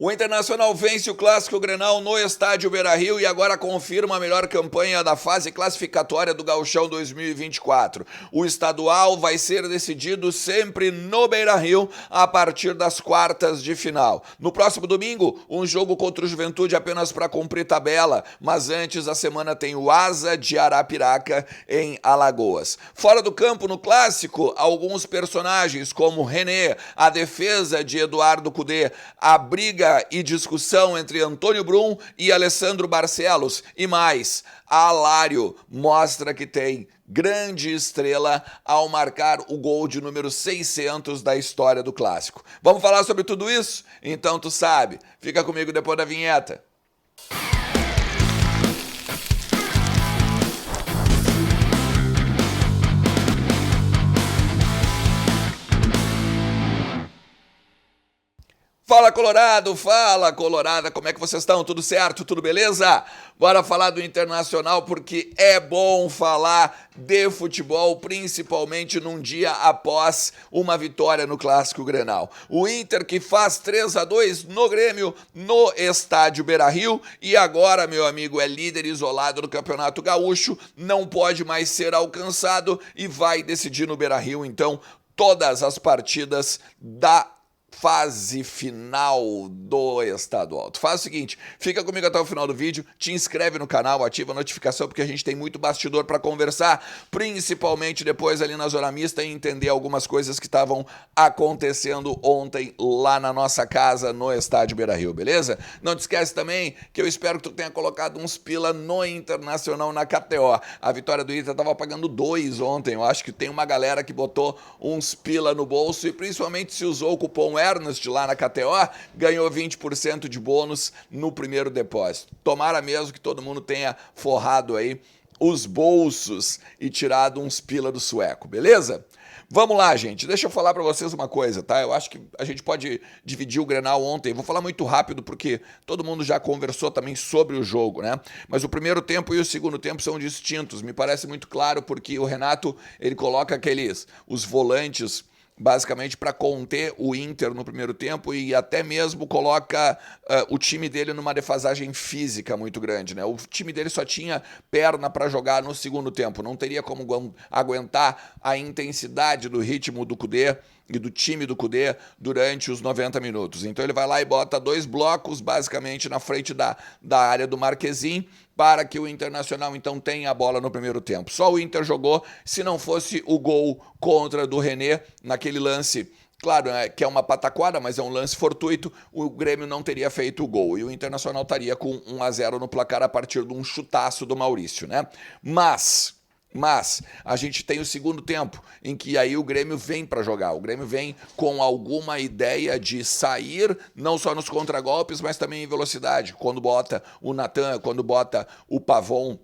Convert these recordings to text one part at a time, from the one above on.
O Internacional vence o Clássico Grenal no estádio Beira-Rio e agora confirma a melhor campanha da fase classificatória do Gauchão 2024. O estadual vai ser decidido sempre no Beira-Rio a partir das quartas de final. No próximo domingo, um jogo contra o Juventude apenas para cumprir tabela, mas antes a semana tem o Asa de Arapiraca em Alagoas. Fora do campo, no Clássico, alguns personagens como René, a defesa de Eduardo Cudê, a briga e discussão entre Antônio Brum e Alessandro Barcelos e mais, Alário mostra que tem grande estrela ao marcar o gol de número 600 da história do Clássico. Vamos falar sobre tudo isso? Então tu sabe, fica comigo depois da vinheta. Fala Colorado, fala Colorada, como é que vocês estão? Tudo certo? Tudo beleza? Bora falar do Internacional porque é bom falar de futebol, principalmente num dia após uma vitória no Clássico Grenal. O Inter que faz 3-2 no Grêmio, no estádio Beira-Rio e agora, meu amigo, é líder isolado do Campeonato Gaúcho, não pode mais ser alcançado e vai decidir no Beira-Rio, então, todas as partidas da fase final do estadual. Tu faz o seguinte, fica comigo até o final do vídeo, te inscreve no canal, ativa a notificação, porque a gente tem muito bastidor para conversar, principalmente depois ali na Zona Mista e entender algumas coisas que estavam acontecendo ontem lá na nossa casa, no estádio Beira-Rio, beleza? Não te esquece também que eu espero que tu tenha colocado uns pila no Internacional na KTO. A vitória do Inter tava pagando 2 ontem, eu acho que tem uma galera que botou uns pila no bolso e principalmente se usou o cupom Ernest lá na KTO, ganhou 20% de bônus no primeiro depósito. Tomara mesmo que todo mundo tenha forrado aí os bolsos e tirado uns pila do sueco, beleza? Vamos lá, gente. Deixa eu falar pra vocês uma coisa, tá? Eu acho que a gente pode dividir o Grenal ontem. Vou falar muito rápido porque todo mundo já conversou também sobre o jogo, né? Mas o primeiro tempo e o segundo tempo são distintos. Me parece muito claro porque o Renato, ele coloca os volantes basicamente para conter o Inter no primeiro tempo e até mesmo coloca o time dele numa defasagem física muito grande, né? O time dele só tinha perna para jogar no segundo tempo, não teria como aguentar a intensidade do ritmo do Cudê e do time do Cudê durante os 90 minutos. Então ele vai lá e bota 2 blocos basicamente na frente da área do Marquezin para que o Internacional então tenha a bola no primeiro tempo. Só o Inter jogou, se não fosse o gol contra do René, naquele lance, claro, que é uma pataquada, mas é um lance fortuito, o Grêmio não teria feito o gol e o Internacional estaria com 1-0 no placar a partir de um chutaço do Maurício, né? Mas a gente tem o segundo tempo, em que aí o Grêmio vem para jogar. O Grêmio vem com alguma ideia de sair, não só nos contragolpes, mas também em velocidade. Quando bota o Natan, quando bota o Pavon,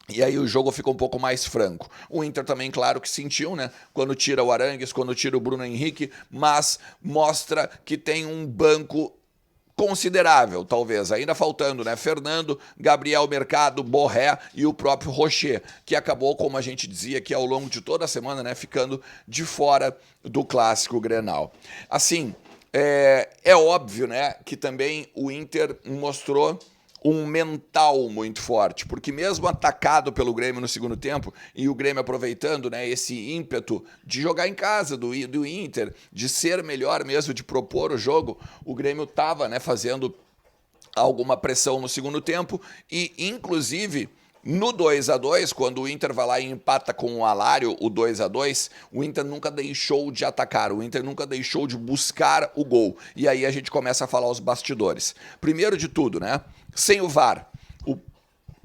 e aí o jogo fica um pouco mais franco. O Inter também, claro, que sentiu, né? Quando tira o Arangues, quando tira o Bruno Henrique, mas mostra que tem um banco considerável, talvez, ainda faltando, né? Fernando, Gabriel Mercado, Borré e o próprio Rocher, que acabou, como a gente dizia aqui ao longo de toda a semana, né? Ficando de fora do Clássico Grenal. Assim, é óbvio, né? Que também o Inter mostrou um mental muito forte, porque mesmo atacado pelo Grêmio no segundo tempo, e o Grêmio aproveitando, né, esse ímpeto de jogar em casa do Inter, de ser melhor mesmo, de propor o jogo, o Grêmio estava, né, fazendo alguma pressão no segundo tempo e, inclusive, no 2-2, quando o Inter vai lá e empata com o Alário, o 2-2, o Inter nunca deixou de atacar, o Inter nunca deixou de buscar o gol. E aí a gente começa a falar os bastidores. Primeiro de tudo, né? Sem o VAR,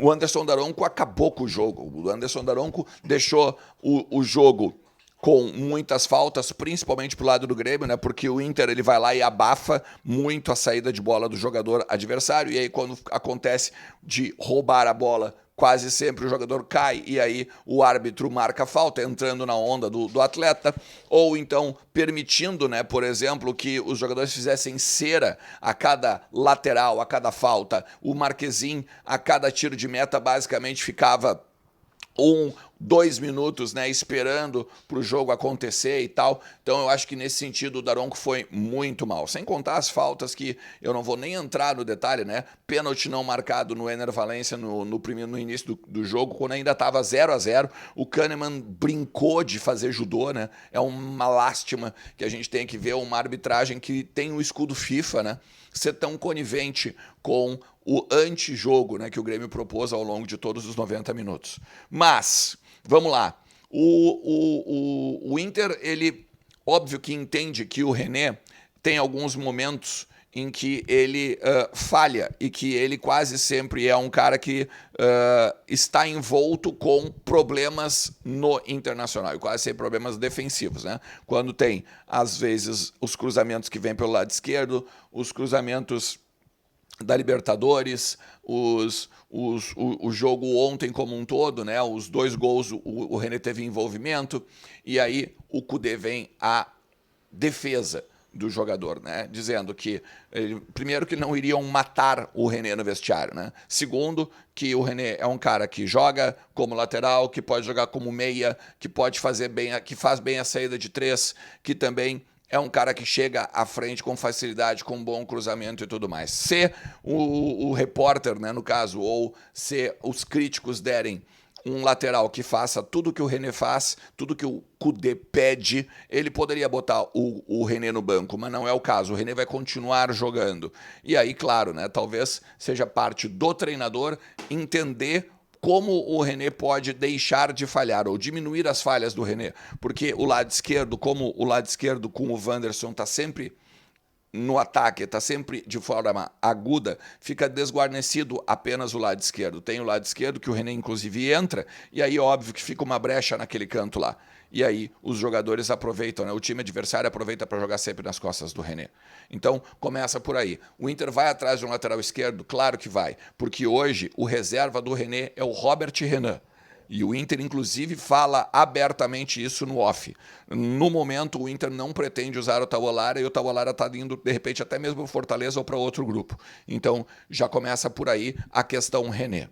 o Anderson Daronco acabou com o jogo. O Anderson Daronco deixou o jogo com muitas faltas, principalmente pro lado do Grêmio, né? Porque o Inter ele vai lá e abafa muito a saída de bola do jogador adversário. E aí quando acontece de roubar a bola, quase sempre o jogador cai e aí o árbitro marca a falta, entrando na onda do atleta, ou então permitindo, né, por exemplo, que os jogadores fizessem cera a cada lateral, a cada falta. O Marquezin, a cada tiro de meta, basicamente ficava 2 minutos, né, esperando para o jogo acontecer e tal. Então eu acho que nesse sentido o Daronco foi muito mal. Sem contar as faltas que eu não vou nem entrar no detalhe, né? Pênalti não marcado no Ener Valencia no início do jogo, quando ainda estava 0-0. O Kahneman brincou de fazer judô, né? É uma lástima que a gente tem que ver uma arbitragem que tem o escudo FIFA, né? Ser tão conivente com o antijogo, né, que o Grêmio propôs ao longo de todos os 90 minutos. Mas, vamos lá. O Inter, ele, óbvio que entende que o René tem alguns momentos em que ele falha e que ele quase sempre é um cara que está envolto com problemas no Internacional, e quase sempre problemas defensivos, né? Quando tem, às vezes, os cruzamentos que vêm pelo lado esquerdo, os cruzamentos da Libertadores, o jogo ontem como um todo, né? Os 2 gols, o René teve envolvimento, e aí o Kudê vem à defesa do jogador, né? Dizendo que, primeiro, que não iriam matar o René no vestiário, né? Segundo, que o René é um cara que joga como lateral, que pode jogar como meia, que pode fazer bem, que faz bem a saída de 3, que também é um cara que chega à frente com facilidade, com bom cruzamento e tudo mais. Se o repórter, né, no caso, ou se os críticos derem um lateral que faça tudo que o René faz, tudo que o Kudê pede, ele poderia botar o René no banco, mas não é o caso. O René vai continuar jogando. E aí, claro, né, talvez seja parte do treinador entender como o René pode deixar de falhar ou diminuir as falhas do René. Porque o lado esquerdo, como o lado esquerdo com o Wanderson está sempre no ataque, está sempre de forma aguda, fica desguarnecido apenas o lado esquerdo. Tem o lado esquerdo que o René inclusive entra, e aí óbvio que fica uma brecha naquele canto lá. E aí os jogadores aproveitam, né? O time adversário aproveita para jogar sempre nas costas do René. Então começa por aí. O Inter vai atrás de um lateral esquerdo? Claro que vai, porque hoje o reserva do René é o Robert Renan. E o Inter, inclusive, fala abertamente isso no off. No momento, o Inter não pretende usar o Tauolara, e o Tauolara está indo, de repente, até mesmo para o Fortaleza ou para outro grupo. Então, já começa por aí a questão René.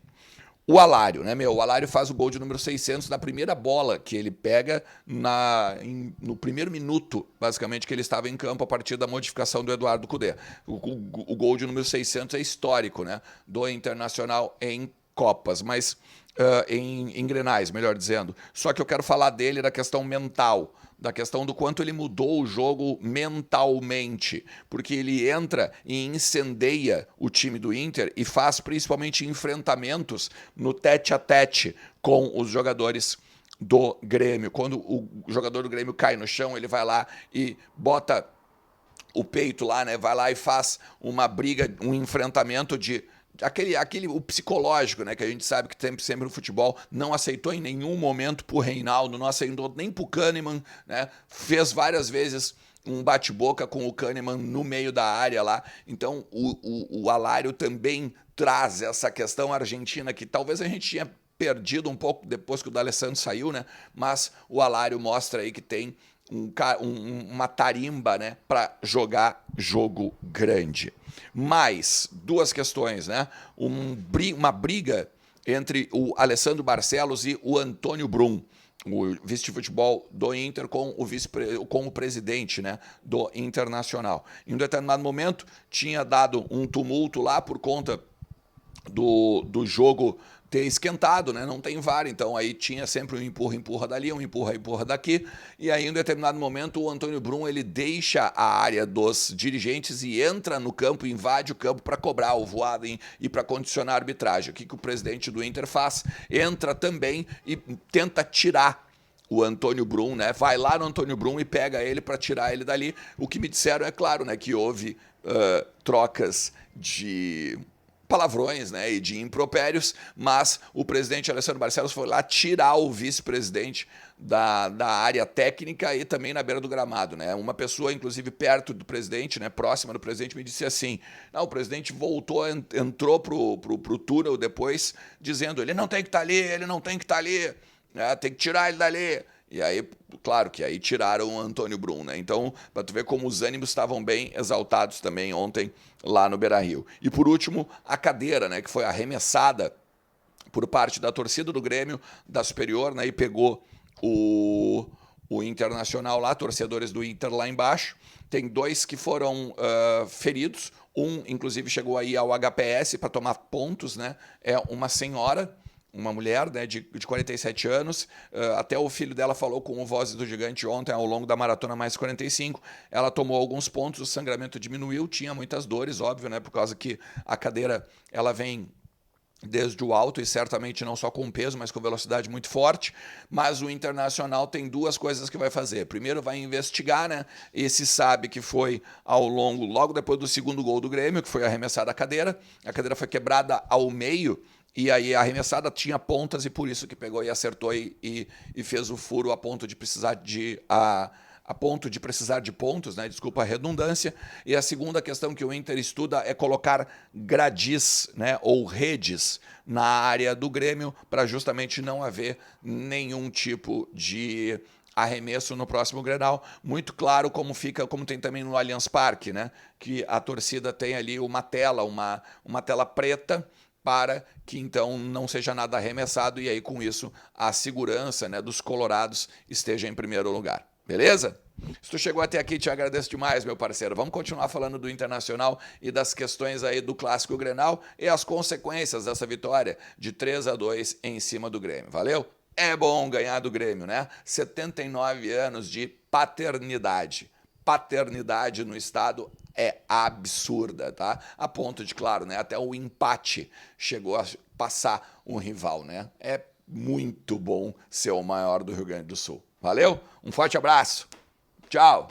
O Alário, né, meu? O Alário faz o gol de número 600 na primeira bola que ele pega no primeiro minuto, basicamente, que ele estava em campo a partir da modificação do Eduardo Cudê. O gol de número 600 é histórico, né, do Internacional em Copas, mas em Grenais, melhor dizendo. Só que eu quero falar dele da questão mental, da questão do quanto ele mudou o jogo mentalmente, porque ele entra e incendeia o time do Inter e faz principalmente enfrentamentos no tete-a-tete com os jogadores do Grêmio. Quando o jogador do Grêmio cai no chão, ele vai lá e bota o peito lá, né? Vai lá e faz uma briga, um enfrentamento de o psicológico, né, que a gente sabe que sempre no futebol não aceitou em nenhum momento pro Reinaldo, não aceitou nem pro Kahneman, né, fez várias vezes um bate-boca com o Kahneman no meio da área lá. Então o Alário também traz essa questão argentina que talvez a gente tinha perdido um pouco depois que o D'Alessandro saiu, né, mas o Alário mostra aí que tem uma tarimba, né, para jogar jogo grande. Mais 2 questões, né? Uma briga entre o Alessandro Barcelos e o Antônio Brum, o vice de futebol do Inter com o presidente, né, do Internacional. Em um determinado momento tinha dado um tumulto lá por conta do jogo ter esquentado, né? Não tem VAR, então aí tinha sempre um empurra dali, um empurra daqui, e aí em um determinado momento o Antônio Brum, ele deixa a área dos dirigentes e entra no campo, invade o campo para cobrar o voado e para condicionar a arbitragem. O que o presidente do Inter faz? Entra também e tenta tirar o Antônio Brum, né? Vai lá no Antônio Brum e pega ele para tirar ele dali. O que me disseram, é claro, né, que houve trocas de palavrões, né, e de impropérios, mas o presidente Alessandro Barcelos foi lá tirar o vice-presidente da área técnica e também na beira do gramado, né? Uma pessoa, inclusive, perto do presidente, né, próxima do presidente, me disse assim: não, o presidente voltou, entrou pro túnel depois, dizendo, ele não tem que estar ali, ele não tem que estar ali, né, tem que tirar ele dali. E aí, claro que aí tiraram o Antônio Brum, né? Então, para tu ver como os ânimos estavam bem exaltados também ontem lá no Beira-Rio. E por último, a cadeira, né, que foi arremessada por parte da torcida do Grêmio, da Superior, né, e pegou o Internacional lá, torcedores do Inter lá embaixo. Tem 2 que foram feridos, inclusive chegou aí ao HPS para tomar pontos, né? É uma senhora, uma mulher, né, de 47 anos, até o filho dela falou com o Vozes do Gigante ontem, ao longo da Maratona Mais 45, ela tomou alguns pontos, o sangramento diminuiu, tinha muitas dores, óbvio, né, por causa que a cadeira, ela vem desde o alto e certamente não só com peso, mas com velocidade muito forte. Mas o Internacional tem 2 coisas que vai fazer. Primeiro vai investigar, né? E se sabe que foi logo depois do segundo gol do Grêmio, que foi arremessada a cadeira foi quebrada ao meio, e aí a arremessada tinha pontas e por isso que pegou e acertou e fez o furo a ponto de precisar de pontos, né? Desculpa a redundância. E a segunda questão que o Inter estuda é colocar gradis, né, ou redes na área do Grêmio para justamente não haver nenhum tipo de arremesso no próximo Grenal. Muito claro como tem também no Allianz Parque, né, que a torcida tem ali uma tela preta para que então não seja nada arremessado e aí com isso a segurança, né, dos colorados esteja em primeiro lugar. Beleza? Se tu chegou até aqui, te agradeço demais, meu parceiro. Vamos continuar falando do Internacional e das questões aí do Clássico Grenal e as consequências dessa vitória de 3-2 em cima do Grêmio. Valeu? É bom ganhar do Grêmio, né? 79 anos de paternidade. Paternidade no estado é absurda, tá? A ponto de, claro, né, até o empate chegou a passar um rival, né? É muito bom ser o maior do Rio Grande do Sul. Valeu? Um forte abraço. Tchau.